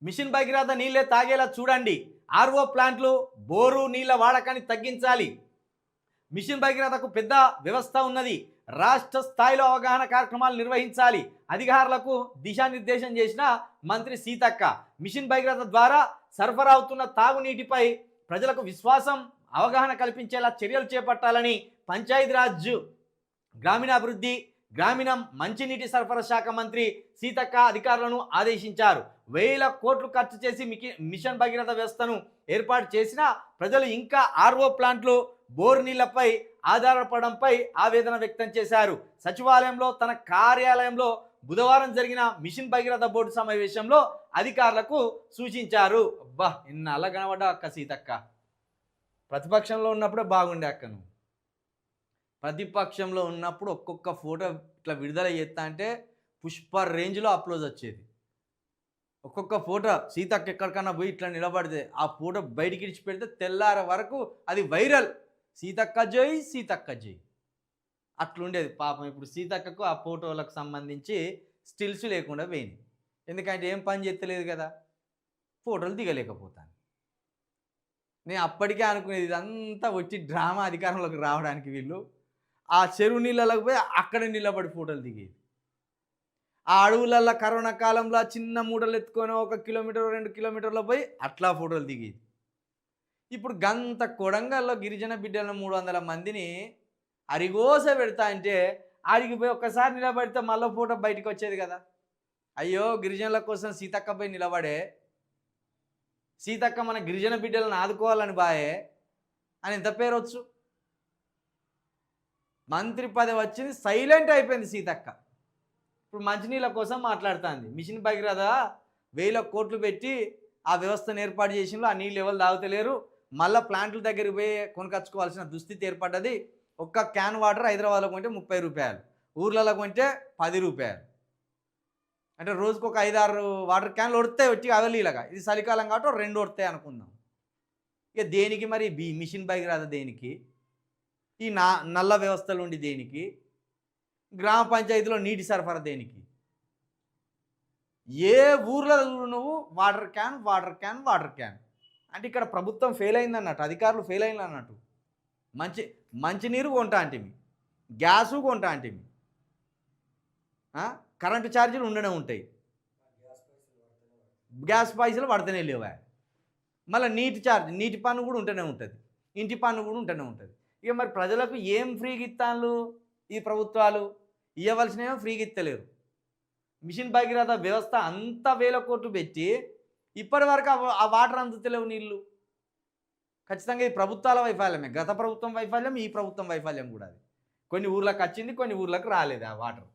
Machine Bhagiratha నీళ్లే తాగేలా చూడండి. RO ప్లాంట్లు, bore నీళ్ల వాడకాన్ని తగ్గించాలి. మిషన్ భగీరథకు పెద్ద వ్యవస్థ ఉన్నది. రాష్ట్ర స్థాయిలో అవగాహన కార్యక్రమాలు నిర్వహించాలి. అధికారులకు దిశానిర్దేశం చేసిన మంత్రి సీతక్క. మిషన్ భగీరథ ద్వారా సరఫరా అవుతున్న తాగునీటిపై ప్రజలకు విశ్వాసం, అవగాహన కల్పించేలా చర్యలు చేపట్టాలని పంచాయతీరాజ్, గ్రామీణాభివృద్ధి, గ్రామీణ మంచినీటి సరఫరా శాఖ మంత్రి సీతక్క అధికారులను ఆదేశించారు. వేల కోట్లు ఖర్చు చేసి మిషన్ భగీరథ వ్యవస్థను ఏర్పాటు చేసిన ప్రజలు ఇంకా ఆర్ఓ ప్లాంట్లు, బోరు నీళ్లపై ఆధారపడంపై ఆవేదన వ్యక్తం చేశారు. సచివాలయంలో తన కార్యాలయంలో బుధవారం జరిగిన మిషన్ భగీరథ బోర్డు సమావేశంలో అధికారులకు సూచించారు. అబ్బా, ఇన్నాళ్ళ కనబడ్డా అక్క సీతక్క. ప్రతిపక్షంలో ఉన్నప్పుడే బాగుండే అక్క నువ్వు. ప్రతిపక్షంలో ఉన్నప్పుడు ఒక్కొక్క ఫోటో ఇట్లా విడుదల చేస్తా అంటే పుష్ప రేంజ్లో అప్లోడ్ వచ్చేది. ఒక్కొక్క ఫోటో సీతక్క ఎక్కడికన్నా పోయి ఇట్లా నిలబడితే ఆ ఫోటో బయటికి ఇడిచి పెడితే తెల్లార వరకు అది వైరల్. సీతక్క జై, సీతక్క జై అట్లుండేది. పాపం ఇప్పుడు సీతక్కకు ఆ ఫోటోలకు సంబంధించి స్టిల్స్ లేకుండా పోయింది. ఎందుకంటే ఏం పని చేస్తలేదు కదా, ఫోటోలు దిగలేకపోతాను. నేను అప్పటికే అనుకునేది ఇదంతా వచ్చి డ్రామా అధికారంలోకి రావడానికి వీళ్ళు ఆ చెరువు నీళ్ళలోకి పోయి అక్కడ నిలబడి ఫోటోలు దిగేది. ఆ అడవులల్లో కరోనా కాలంలో చిన్న మూటలు ఎత్తుకొని 1 కిలోమీటర్ 2 కిలోమీటర్లో పోయి అట్లా ఫోటోలు దిగేది. ఇప్పుడు గంత కొడంగల్లో గిరిజన బిడ్డలను 300 మందిని అరిగోస పెడతా అంటే ఆడికి పోయి ఒక్కసారి నిలబడితే మళ్ళీ ఫోటో బయటకు వచ్చేది కదా. అయ్యో, గిరిజనుల కోసం సీతక్క పోయి నిలబడే, సీతక్క మన గిరిజన బిడ్డలను ఆదుకోవాలని బాయే అని ఎంత పేరు వచ్చు. మంత్రి పదవి వచ్చింది, సైలెంట్ అయిపోయింది సీతక్క. ఇప్పుడు మంచినీళ్ళ కోసం మాట్లాడుతుంది. మిషన్ భగీరథ వేల కోట్లు పెట్టి ఆ వ్యవస్థను ఏర్పాటు చేసిందో ఆ నీళ్ళు ఎవరు తాగుతలేరు. మళ్ళీ ప్లాంట్ల దగ్గరికి పోయి కొనుకొచ్చుకోవాల్సిన దుస్థితి ఏర్పడ్డది. ఒక్క క్యాన్ వాటర్ హైదరాబాద్లో కొంటే 30 రూపాయలు, ఊర్లలో కొంటే 10 రూపాయలు. అంటే రోజుకు ఒక 5-6 వాటర్ క్యాన్లు వడతాయి వచ్చి అవలీలగా. ఇది చలికాలం కాబట్టి 2 వడతాయి అనుకుందాం. ఇక దేనికి మరి మిషన్ భగీరథ దేనికి? ఈ నల్ల వ్యవస్థలు ఉండి దేనికి? గ్రామ పంచాయతీలో నీటి సరఫరా దేనికి? ఏ ఊర్లో నువ్వు water can water can water can అంటే ఇక్కడ ప్రభుత్వం ఫెయిల్ అయింది అన్నట్టు, అధికారులు ఫెయిల్ అయింది అన్నట్టు. మంచినీరు కొంటా అంటే, గ్యాసు కొంటా అంటే, కరెంటు ఛార్జీలు ఉండనే ఉంటాయి, గ్యాస్ పైసలు పడుతూనే లేవా. మళ్ళీ నీటి పన్ను కూడా ఉంటూనే ఉంటుంది, ఇంటి పన్ను కూడా ఉంటూనే ఉంటుంది. ఇక మరి ప్రజలకు ఏం ఫ్రీగా ఇస్తాను ఈ ప్రభుత్వాలు? ఇవ్వవలసినవో ఫ్రీగా ఇస్తలేరు. మిషన్ భగీరథ వ్యవస్థ అంత వేల కోట్లు పెట్టి ఇప్పటి వరకు ఆ వాటర్ అందుతలేవు నీళ్ళు. ఖచ్చితంగా ఈ ప్రభుత్వాల వైఫల్యమే. గత ప్రభుత్వం వైఫల్యం, ఈ ప్రభుత్వం వైఫల్యం కూడా. అది కొన్ని ఊర్లకు వచ్చింది, కొన్ని ఊర్లకు రాలేదు ఆ వాటర్.